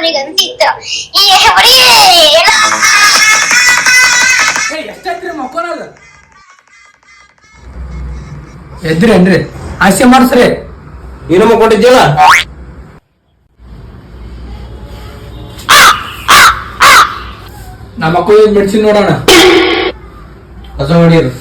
ಅವನಿಗಂತಿತ್ತು ಈ ಹೊಡಿ ಎಷ್ಟೈತ್ರಿ ಮಕ್ಕೋನಲ್ಲ ಎದ್ರಿ ಅನ್ರಿ ಹಾಸ್ಯ ಮಾಡ್ಸ್ರಿ ನೀನು ಮಕ್ಕೊಂಡಿದ್ದೀಯಲ್ಲ ನಮ್ಮ ಮಕ್ಕಳು ಮೆಡ್ಸಿನ್ ನೋಡೋಣ ಕಸ ಹೊಡಿಯೋದು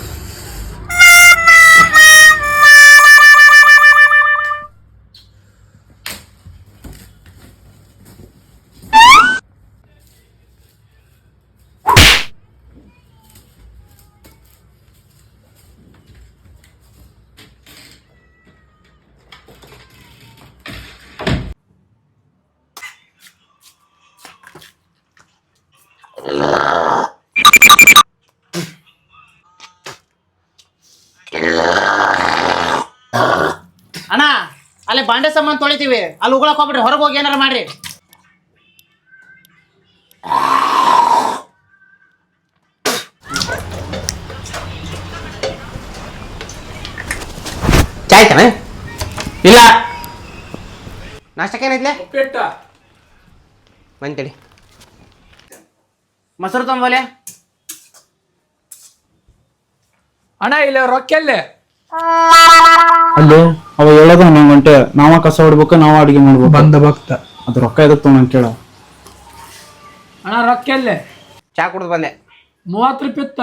ಅಣ್ಣ ಅಲ್ಲಿ ಬಾಂಡೆ ಸಾಮಾನು ತೊಳಿತೀವಿ ಅಲ್ಲಿ ಉಗುಳಕ್ ಹೋಗ್ಬಿಡ್ರಿ ಹೊರಗೆ ಹೋಗಿ ಏನಾರ ಮಾಡ್ರಿ ಚಾಯ್ ತಾನೆ ಇಲ್ಲ ನಾಷ್ಟಕ್ಕೆ ಏನೈತ್ಲೆ ಉಪ್ಪಿಟ್ಟ ಬಂತೇಳಿ ಮೊಸರು ತಂಬೋಲೆ ಅಣ್ಣ ಇಲ್ಲ ರೊಕ್ಕ ಎಲ್ಲೇ ಅಲ್ಲೋ ಅವ ಹೇಳೋದು 11 ಗಂಟೆ ನಾವ ಕಸ ಹೊಡ್ಬೇಕು ನಾವ ಅಡಿಗೆ ಮಾಡ್ಬೇಕು ಬಂದ ಭಕ್ತ ಅದ್ ರೊಕ್ಕ ಎದಕ್ ತಗೊಂಡ್ ಕೇಳ ಅಣ್ಣ ರೊಕ್ಕ ಎಲ್ಲೇ ಚಾ ಕುಡ್ದು ಬಂದೆ 30 ರೂಪಾಯಿ ಇತ್ತ